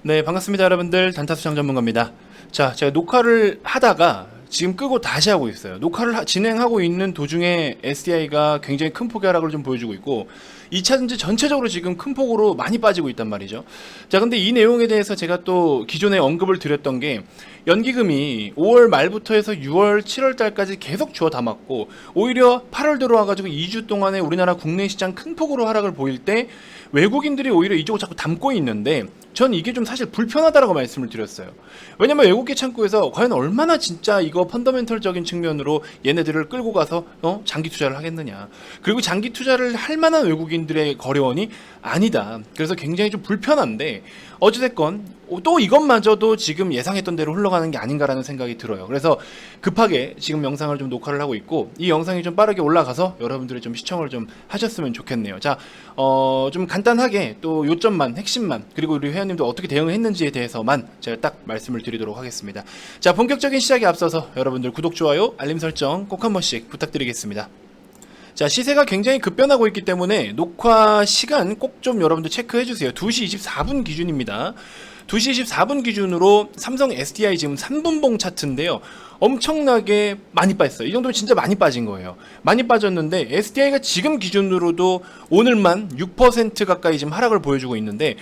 네, 반갑습니다, 여러분들. 단타수장 전문가입니다. 자, 제가 녹화를 하다가 지금 끄고 다시 하고 있어요. 녹화를 진행하고 있는 도중에 SDI가 굉장히 큰 폭의 하락을 좀 보여주고 있고 2차전지 전체적으로 지금 큰 폭으로 많이 빠지고 있단 말이죠. 자, 근데 이 내용에 대해서 제가 또 기존에 언급을 드렸던 게 연기금이 5월 말부터 해서 6월, 7월 달까지 계속 주워 담았고 오히려 8월 들어와가지고 2주 동안에 우리나라 국내 시장 큰 폭으로 하락을 보일 때 외국인들이 오히려 이쪽을 자꾸 담고 있는데 전 이게 좀 사실 불편하다라고 말씀을 드렸어요. 왜냐면 외국계 창구에서 과연 얼마나 진짜 이거 펀더멘털적인 측면으로 얘네들을 끌고 가서 장기 투자를 하겠느냐. 그리고 장기 투자를 할 만한 외국인들의 거래원이 아니다. 그래서 굉장히 좀 불편한데 어찌됐건 또 이것마저도 지금 예상했던 대로 흘러가는 게 아닌가라는 생각이 들어요. 그래서 급하게 지금 영상을 좀 녹화를 하고 있고 이 영상이 좀 빠르게 올라가서 여러분들이 좀 시청을 좀 하셨으면 좋겠네요. 자, 좀 간단하게 또 요점만, 핵심만, 그리고 우리 회원님도 어떻게 대응을 했는지에 대해서만 제가 딱 말씀을 드리도록 하겠습니다. 자, 본격적인 시작에 앞서서 여러분들 구독, 좋아요, 알림 설정 꼭 한 번씩 부탁드리겠습니다. 자, 시세가 굉장히 급변하고 있기 때문에 녹화 시간 꼭 좀 여러분들 체크해 주세요. 2시 24분 기준입니다. 2시 24분 기준으로 삼성 SDI 지금 3분봉 차트인데요. 엄청나게 많이 빠졌어요. 이 정도면 진짜 많이 빠진 거예요. 많이 빠졌는데 SDI가 지금 기준으로도 오늘만 6% 가까이 지금 하락을 보여주고 있는데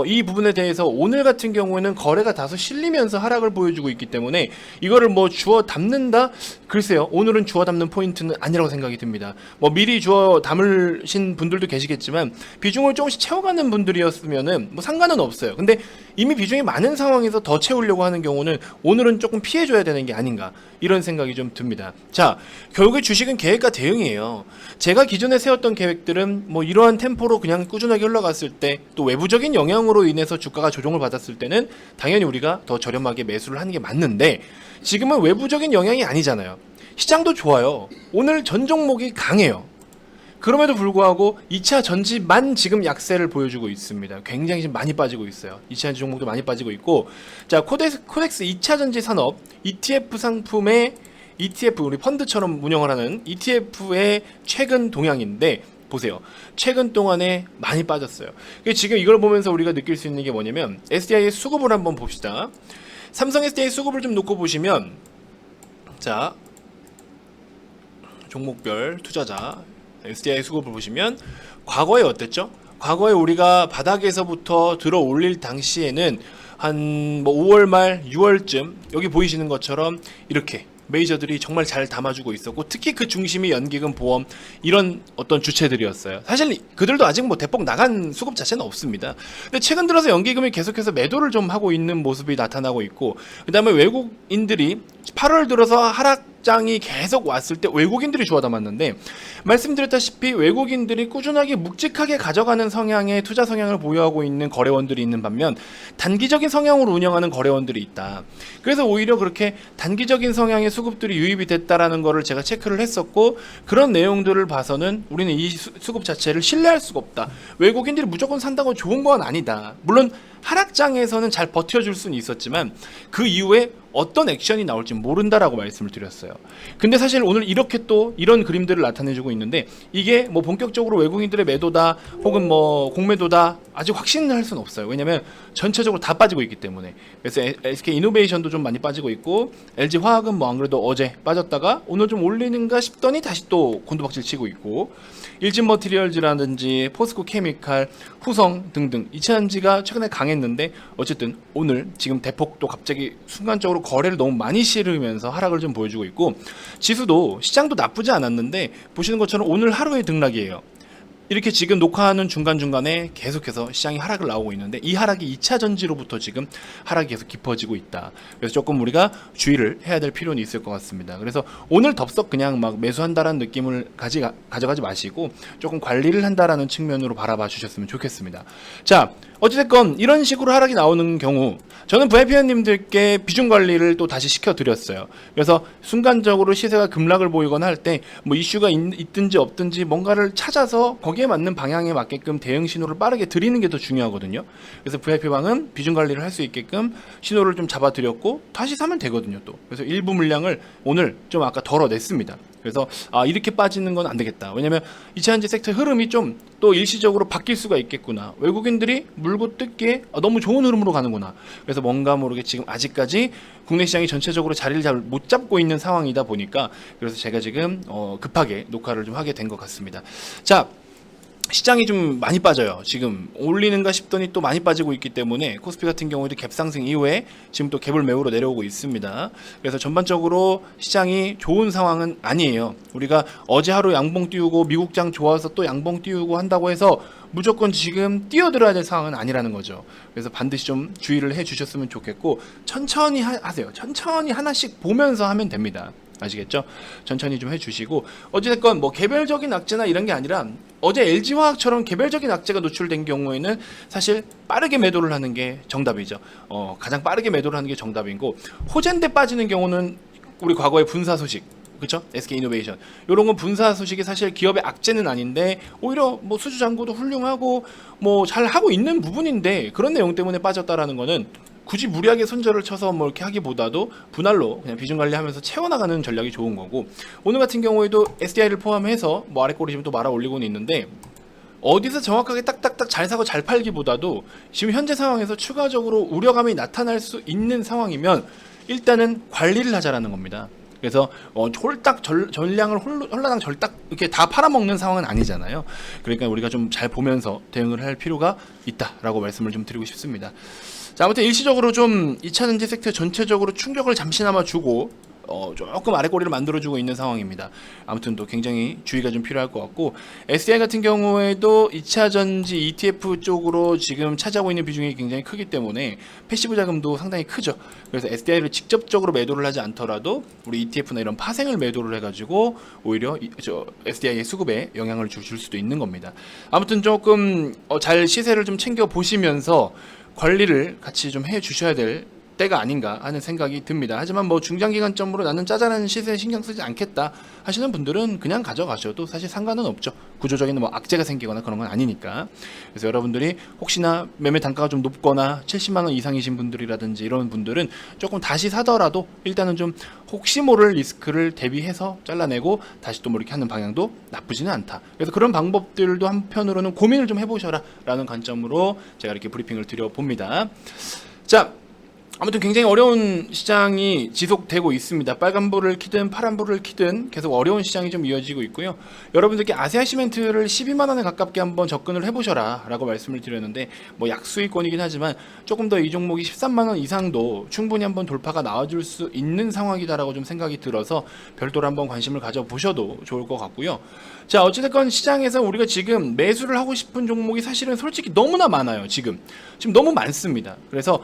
이 부분에 대해서 오늘 같은 경우에는 거래가 다소 실리면서 하락을 보여주고 있기 때문에 이거를 뭐 주워 담는다? 글쎄요. 오늘은 주워 담는 포인트는 아니라고 생각이 듭니다. 뭐 미리 주워 담으신 분들도 계시겠지만 비중을 조금씩 채워가는 분들이었으면은 뭐 상관은 없어요. 근데 이미 비중이 많은 상황에서 더 채우려고 하는 경우는 오늘은 조금 피해줘야 되는 게 아닌가 이런 생각이 좀 듭니다. 자, 결국에 주식은 계획과 대응이에요. 제가 기존에 세웠던 계획들은 뭐 이러한 템포로 그냥 꾸준하게 흘러갔을 때 또 외부적인 영향으로 인해서 주가가 조정을 받았을 때는 당연히 우리가 더 저렴하게 매수를 하는 게 맞는데 지금은 외부적인 영향이 아니잖아요. 시장도 좋아요. 오늘 전 종목이 강해요. 그럼에도 불구하고 2차 전지만 지금 약세를 보여주고 있습니다. 굉장히 지금 많이 빠지고 있어요. 2차 전지 종목도 많이 빠지고 있고, 자, 코덱스 2차 전지 산업 ETF 상품의 ETF, 우리 펀드처럼 운영을 하는 ETF의 최근 동향인데 보세요. 최근 동안에 많이 빠졌어요. 지금 이걸 보면서 우리가 느낄 수 있는 게 뭐냐면 SDI의 수급을 한번 봅시다. 삼성 SDI 수급을 좀 놓고 보시면, 자, 종목별 투자자 SDI 수급을 보시면 과거에 어땠죠? 과거에 우리가 바닥에서부터 들어 올릴 당시에는 한 뭐 5월 말 6월쯤 여기 보이시는 것처럼 이렇게 메이저들이 정말 잘 담아주고 있었고 특히 그 중심이 연기금, 보험 이런 어떤 주체들이었어요. 사실 그들도 아직 뭐 대폭 나간 수급 자체는 없습니다. 근데 최근 들어서 연기금이 계속해서 매도를 좀 하고 있는 모습이 나타나고 있고 그 다음에 외국인들이 8월 들어서 하락장이 계속 왔을 때 외국인들이 주워 담았는데 말씀드렸다시피 외국인들이 꾸준하게 묵직하게 가져가는 성향의 투자 성향을 보유하고 있는 거래원들이 있는 반면 단기적인 성향으로 운영하는 거래원들이 있다. 그래서 오히려 그렇게 단기적인 성향의 수급들이 유입이 됐다라는 거를 제가 체크를 했었고 그런 내용들을 봐서는 우리는 이 수급 자체를 신뢰할 수가 없다. 외국인들이 무조건 산다고 좋은 건 아니다. 물론 하락장에서는 잘 버텨줄 수는 있었지만 그 이후에 어떤 액션이 나올지 모른다라고 말씀을 드렸어요. 근데 사실 오늘 이렇게 또 이런 그림들을 나타내주고 있는데 이게 뭐 본격적으로 외국인들의 매도다 혹은 뭐 공매도다 아직 확신을 할 수는 없어요. 왜냐면 전체적으로 다 빠지고 있기 때문에. 그래서 SK 이노베이션도 좀 많이 빠지고 있고 LG 화학은 뭐 안 그래도 어제 빠졌다가 오늘 좀 올리는가 싶더니 다시 또 곤두박질 치고 있고 일진 머티리얼즈라든지 포스코 케미칼, 후성 등등 2차전지가 최근에 강했는데 어쨌든 오늘 지금 대폭 또 갑자기 순간적으로 거래를 너무 많이 실으면서 하락을 좀 보여주고 있고 지수도 시장도 나쁘지 않았는데 보시는 것처럼 오늘 하루의 등락이에요. 이렇게 지금 녹화하는 중간중간에 계속해서 시장이 하락을 나오고 있는데 이 하락이 2차 전지로부터 지금 하락이 계속 깊어지고 있다. 그래서 조금 우리가 주의를 해야 될 필요는 있을 것 같습니다. 그래서 오늘 덥석 그냥 막 매수한다라는 느낌을 가져가지 마시고 조금 관리를 한다라는 측면으로 바라봐 주셨으면 좋겠습니다. 자, 어찌됐건 이런 식으로 하락이 나오는 경우 저는 VIP원님들께 비중 관리를 또 다시 시켜드렸어요. 그래서 순간적으로 시세가 급락을 보이거나 할 때 뭐 이슈가 있든지 없든지 뭔가를 찾아서 거기에 맞는 방향에 맞게끔 대응 신호를 빠르게 드리는 게 더 중요하거든요. 그래서 VIP방은 비중 관리를 할 수 있게끔 신호를 좀 잡아드렸고 다시 사면 되거든요 또. 그래서 일부 물량을 오늘 좀 아까 덜어냈습니다. 그래서 이렇게 빠지는 건 안 되겠다. 왜냐면 2차전지 섹터 흐름이 좀 또 일시적으로 바뀔 수가 있겠구나. 외국인들이 물고 뜯기에 너무 좋은 흐름으로 가는구나. 그래서 뭔가 모르게 지금 아직까지 국내 시장이 전체적으로 자리를 잘 못 잡고 있는 상황이다 보니까 그래서 제가 지금 급하게 녹화를 좀 하게 된 것 같습니다. 자, 시장이 좀 많이 빠져요. 지금 올리는가 싶더니 또 많이 빠지고 있기 때문에 코스피 같은 경우에도 갭 상승 이후에 지금 또 갭을 메우러 내려오고 있습니다. 그래서 전반적으로 시장이 좋은 상황은 아니에요. 우리가 어제 하루 양봉 띄우고 미국장 좋아서 또 양봉 띄우고 한다고 해서 무조건 지금 뛰어들어야 될 상황은 아니라는 거죠. 그래서 반드시 좀 주의를 해 주셨으면 좋겠고 천천히 하세요. 천천히 하나씩 보면서 하면 됩니다. 아시겠죠? 천천히 좀 해주시고 어찌됐건 뭐 개별적인 악재나 이런 게 아니라 어제 LG화학처럼 개별적인 악재가 노출된 경우에는 사실 빠르게 매도를 하는 게 정답이죠. 가장 빠르게 매도를 하는 게 정답이고 호재인데 빠지는 경우는 우리 과거의 분사 소식 그렇죠? SK이노베이션 이런 건 분사 소식이 사실 기업의 악재는 아닌데 오히려 뭐 수주 잔고도 훌륭하고 뭐 잘 하고 있는 부분인데 그런 내용 때문에 빠졌다라는 거는 굳이 무리하게 손절을 쳐서 뭐 이렇게 하기보다도 분할로 그냥 비중 관리하면서 채워나가는 전략이 좋은 거고 오늘 같은 경우에도 SDI를 포함해서 뭐 아래 꼬리 지금 또 말아 올리고는 있는데 어디서 정확하게 딱딱딱 잘 사고 잘 팔기보다도 지금 현재 상황에서 추가적으로 우려감이 나타날 수 있는 상황이면 일단은 관리를 하자라는 겁니다. 그래서 홀딱 전량을 홀라당 절딱 이렇게 다 팔아먹는 상황은 아니잖아요. 그러니까 우리가 좀 잘 보면서 대응을 할 필요가 있다라고 말씀을 좀 드리고 싶습니다. 자, 아무튼 일시적으로 좀 2차전지 섹터 전체적으로 충격을 잠시나마 주고 조금 아래꼬리를 만들어주고 있는 상황입니다. 아무튼 또 굉장히 주의가 좀 필요할 것 같고 SDI 같은 경우에도 2차전지 ETF 쪽으로 지금 차지하고 있는 비중이 굉장히 크기 때문에 패시브 자금도 상당히 크죠. 그래서 SDI를 직접적으로 매도를 하지 않더라도 우리 ETF나 이런 파생을 매도를 해가지고 오히려 SDI의 수급에 영향을 줄 수도 있는 겁니다. 아무튼 조금 잘 시세를 좀 챙겨 보시면서 관리를 같이 좀 해 주셔야 될 때가 아닌가 하는 생각이 듭니다. 하지만 뭐 중장기관점으로 나는 짜잘한 시세에 신경 쓰지 않겠다 하시는 분들은 그냥 가져가셔도 사실 상관은 없죠. 구조적인 뭐 악재가 생기거나 그런 건 아니니까. 그래서 여러분들이 혹시나 매매 단가가 좀 높거나 70만 원 이상이신 분들이라든지 이런 분들은 조금 다시 사더라도 일단은 좀 혹시 모를 리스크를 대비해서 잘라내고 다시 또 뭐 이렇게 하는 방향도 나쁘지는 않다. 그래서 그런 방법들도 한편으로는 고민을 좀 해보셔라 라는 관점으로 제가 이렇게 브리핑을 드려봅니다. 자, 아무튼 굉장히 어려운 시장이 지속되고 있습니다. 빨간불을 키든 파란불을 키든 계속 어려운 시장이 좀 이어지고 있고요. 여러분들께 아세아시멘트를 12만 원에 가깝게 한번 접근을 해보셔라 라고 말씀을 드렸는데 뭐 약수익권이긴 하지만 조금 더 이 종목이 13만 원 이상도 충분히 한번 돌파가 나와줄 수 있는 상황이다라고 좀 생각이 들어서 별도로 한번 관심을 가져보셔도 좋을 것 같고요. 자, 어찌됐건 시장에서 우리가 지금 매수를 하고 싶은 종목이 사실은 솔직히 너무나 많아요. 지금 너무 많습니다. 그래서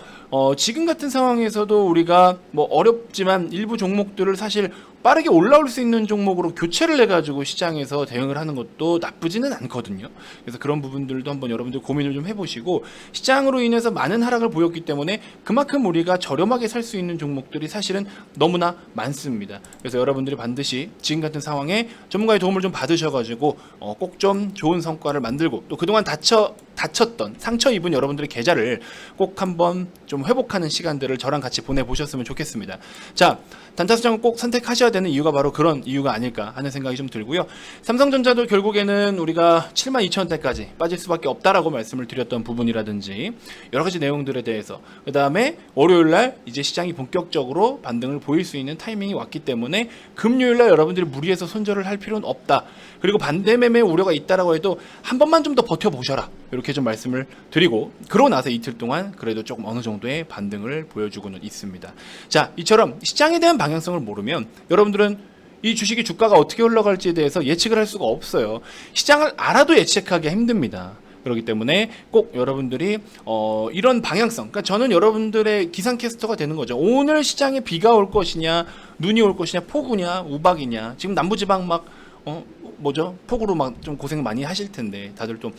지금 같은 상황에서도 우리가 뭐 어렵지만 일부 종목들을 사실 빠르게 올라올 수 있는 종목으로 교체를 해가지고 시장에서 대응을 하는 것도 나쁘지는 않거든요. 그래서 그런 부분들도 한번 여러분들 고민을 좀 해보시고 시장으로 인해서 많은 하락을 보였기 때문에 그만큼 우리가 저렴하게 살 수 있는 종목들이 사실은 너무나 많습니다. 그래서 여러분들이 반드시 지금 같은 상황에 전문가의 도움을 좀 받으셔가지고 꼭 좀 좋은 성과를 만들고 또 그동안 다쳤던 상처 입은 여러분들의 계좌를 꼭 한번 좀 회복하는 시간들을 저랑 같이 보내보셨으면 좋겠습니다. 자, 단타수장을 꼭 선택하셔야 되는 이유가 바로 그런 이유가 아닐까 하는 생각이 좀 들고요. 삼성전자도 결국에는 우리가 72,000원대까지 빠질 수밖에 없다라고 말씀을 드렸던 부분이라든지 여러 가지 내용들에 대해서 그 다음에 월요일날 이제 시장이 본격적으로 반등을 보일 수 있는 타이밍이 왔기 때문에 금요일날 여러분들이 무리해서 손절을 할 필요는 없다. 그리고 반대 매매 우려가 있다라고 해도 한 번만 좀 더 버텨보셔라. 이렇게 좀 말씀을 드리고 그러고 나서 이틀 동안 그래도 조금 어느 정도의 반등을 보여주고는 있습니다. 자, 이처럼 시장에 대한 방향성을 모르면 여러분들은 이 주식의 주가가 어떻게 흘러갈지에 대해서 예측을 할 수가 없어요. 시장을 알아도 예측하기 힘듭니다. 그렇기 때문에 꼭 여러분들이 이런 방향성, 그러니까 저는 여러분들의 기상캐스터가 되는 거죠. 오늘 시장에 비가 올 것이냐, 눈이 올 것이냐, 폭우냐, 우박이냐. 지금 남부지방 막 폭우로 막 좀 고생 많이 하실 텐데 다들 좀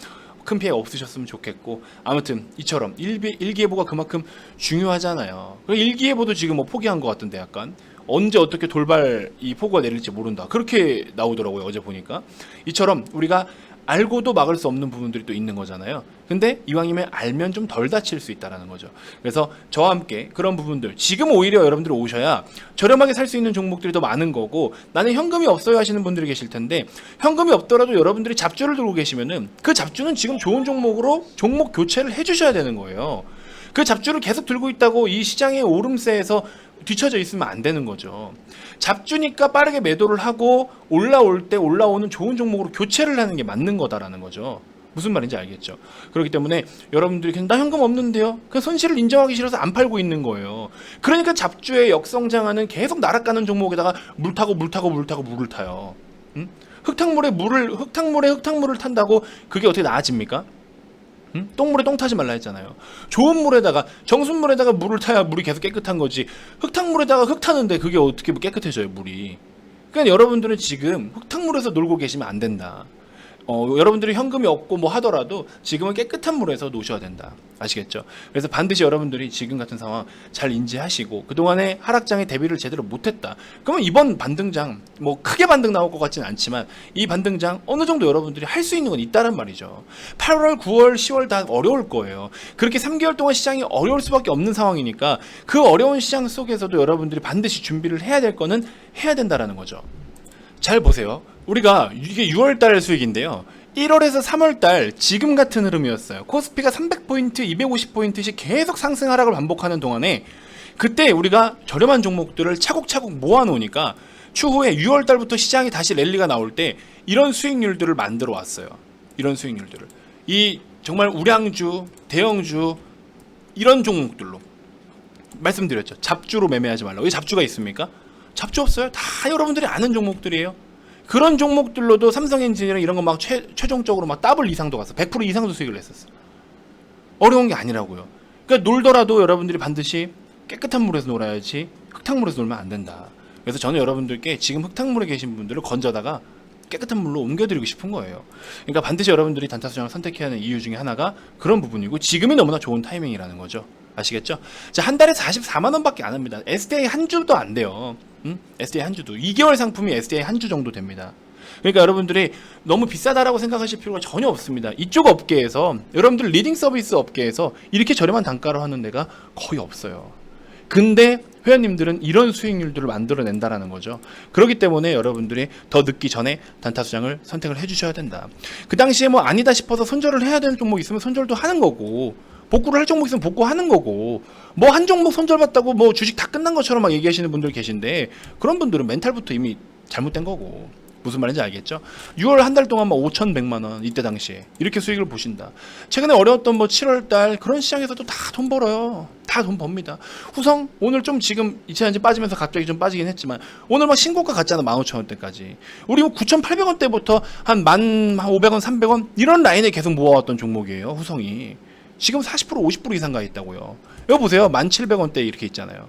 큰 피해 없으셨으면 좋겠고 아무튼 이처럼 일기예보가 그만큼 중요하잖아요. 일기예보도 지금 뭐 포기한 것 같던데 약간 언제 어떻게 돌발 이 폭우가 내릴지 모른다 그렇게 나오더라고요. 어제 보니까 이처럼 우리가 알고도 막을 수 없는 부분들이 또 있는 거잖아요. 근데 이왕이면 알면 좀 덜 다칠 수 있다라는 거죠. 그래서 저와 함께 그런 부분들, 지금 오히려 여러분들이 오셔야 저렴하게 살 수 있는 종목들이 더 많은 거고, 나는 현금이 없어요 하시는 분들이 계실 텐데, 현금이 없더라도 여러분들이 잡주를 들고 계시면은 그 잡주는 지금 좋은 종목으로 종목 교체를 해주셔야 되는 거예요. 그 잡주를 계속 들고 있다고 이 시장의 오름세에서 뒤처져 있으면 안 되는 거죠. 잡주니까 빠르게 매도를 하고 올라올 때 올라오는 좋은 종목으로 교체를 하는 게 맞는 거다라는 거죠. 무슨 말인지 알겠죠? 그렇기 때문에 여러분들이 그냥 나 현금 없는데요? 그 손실을 인정하기 싫어서 안 팔고 있는 거예요. 그러니까 잡주의 역성장하는 계속 날아가는 종목에다가 물 타고 물을 타요. 응? 흙탕물에 흙탕물을 탄다고 그게 어떻게 나아집니까? 응? 똥물에 똥 타지 말라 했잖아요. 좋은 물에다가, 정수물에다가 물을 타야 물이 계속 깨끗한 거지, 흙탕물에다가 흙 타는데 그게 어떻게 깨끗해져요, 물이. 그러니까 여러분들은 지금 흙탕물에서 놀고 계시면 안 된다. 여러분들이 현금이 없고 뭐 하더라도 지금은 깨끗한 물에서 노셔야 된다. 아시겠죠? 그래서 반드시 여러분들이 지금 같은 상황 잘 인지하시고, 그동안에 하락장에 대비를 제대로 못했다. 그러면 이번 반등장, 뭐 크게 반등 나올 것 같지는 않지만 이 반등장 어느 정도 여러분들이 할 수 있는 건 있다란 말이죠. 8월, 9월, 10월 다 어려울 거예요. 그렇게 3개월 동안 시장이 어려울 수밖에 없는 상황이니까 그 어려운 시장 속에서도 여러분들이 반드시 준비를 해야 될 거는 해야 된다라는 거죠. 잘 보세요. 우리가 이게 6월달 수익인데요. 1월에서 3월달 지금 같은 흐름이었어요. 코스피가 300포인트, 250포인트씩 계속 상승 하락을 반복하는 동안에 그때 우리가 저렴한 종목들을 차곡차곡 모아놓으니까 추후에 6월달부터 시장이 다시 랠리가 나올 때 이런 수익률들을 만들어 왔어요. 이런 수익률들을. 이 정말 우량주, 대형주 이런 종목들로 말씀드렸죠. 잡주로 매매하지 말라고. 왜 잡주가 있습니까? 잡주 없어요. 다 여러분들이 아는 종목들이에요. 그런 종목들로도 삼성엔지니어링 이런 거 막 최종적으로 막 더블 이상도 갔어. 100% 이상도 수익을 냈었어. 어려운 게 아니라고요. 그러니까 놀더라도 여러분들이 반드시 깨끗한 물에서 놀아야지 흙탕물에서 놀면 안 된다. 그래서 저는 여러분들께 지금 흙탕물에 계신 분들을 건져다가 깨끗한 물로 옮겨드리고 싶은 거예요. 그러니까 반드시 여러분들이 단타수장을 선택해야 하는 이유 중에 하나가 그런 부분이고, 지금이 너무나 좋은 타이밍이라는 거죠. 아시겠죠? 자, 한 달에 44만 원밖에 안 합니다. SDI 한 주도 안 돼요. SDI 한 주도. 2개월 상품이 SDI 한 주 정도 됩니다. 그러니까 여러분들이 너무 비싸다라고 생각하실 필요가 전혀 없습니다. 이쪽 업계에서, 여러분들 리딩 서비스 업계에서 이렇게 저렴한 단가로 하는 데가 거의 없어요. 근데 회원님들은 이런 수익률들을 만들어낸다라는 거죠. 그렇기 때문에 여러분들이 더 늦기 전에 단타수장을 선택을 해주셔야 된다. 그 당시에 뭐 아니다 싶어서 손절을 해야 되는 종목 있으면 손절도 하는 거고, 복구를 할 종목 있으면 복구하는 거고, 뭐 한 종목 손절받다고 뭐 주식 다 끝난 것처럼 막 얘기하시는 분들 계신데, 그런 분들은 멘탈부터 이미 잘못된 거고. 무슨 말인지 알겠죠? 6월 한 달 동안 막 5,100만 원, 이때 당시에 이렇게 수익을 보신다. 최근에 어려웠던 뭐 7월 달 그런 시장에서도 다 돈 벌어요. 다 돈 법니다. 후성 오늘 좀 지금 2,000원째 빠지면서 갑자기 좀 빠지긴 했지만 오늘 막 신고가 갔잖아. 15,000원대까지. 우리 뭐 9,800원대부터 한 1,500원, 300원 이런 라인에 계속 모아왔던 종목이에요. 후성이. 지금 40% 50% 이상 가 있다고요. 여기 보세요. 1,700원대 이렇게 있잖아요.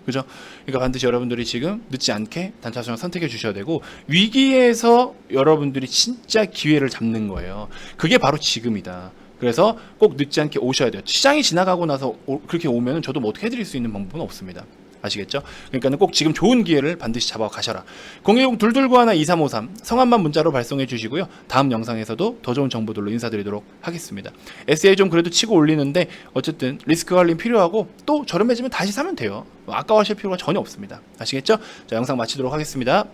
그죠? 그러니까 반드시 여러분들이 지금 늦지 않게 단타수장 선택해 주셔야 되고, 위기에서 여러분들이 진짜 기회를 잡는 거예요. 그게 바로 지금이다. 그래서 꼭 늦지 않게 오셔야 돼요. 시장이 지나가고 나서 그렇게 오면은 저도 뭐 어떻게 해드릴 수 있는 방법은 없습니다. 아시겠죠? 그러니까는 꼭 지금 좋은 기회를 반드시 잡아 가셔라. 010-222-2353 성함만 문자로 발송해 주시고요. 다음 영상에서도 더 좋은 정보들로 인사드리도록 하겠습니다. SEI 좀 그래도 치고 올리는데 어쨌든 리스크 관리 필요하고, 또 저렴해지면 다시 사면 돼요. 아까워하실 필요가 전혀 없습니다. 아시겠죠? 자, 영상 마치도록 하겠습니다.